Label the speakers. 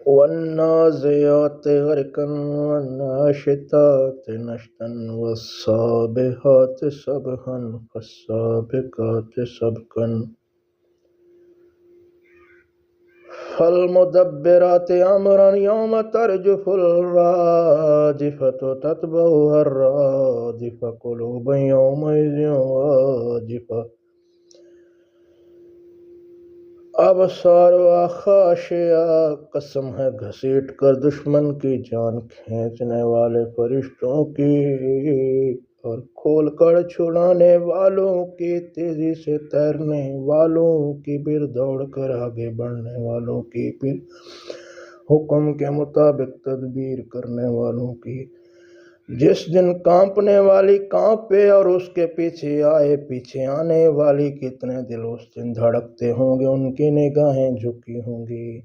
Speaker 1: والنازعات غرقا والناشطات نشطا والسابحات سبحا فالسابقات سبقا فالمدبرات أمرا يوم ترجف الراجفة تتبعها الرادفة قلوب يومئذ واجفة أبصارها خاشعة قسم ہے گھسیٹ کر دشمن کی جان کھینچنے والے فرشتوں کی اور کھول کر چھڑانے والوں کی، تیزی سے تیرنے والوں کی، پھر دوڑ کر آگے بڑھنے والوں کی، پھر حکم کے مطابق تدبیر کرنے والوں کی۔ جس دن کانپنے والی کانپے اور اس کے پیچھے آئے پیچھے آنے والی، کتنے دل اس دن دھڑکتے ہوں گے، ان کی نگاہیں جھکی ہوں گی۔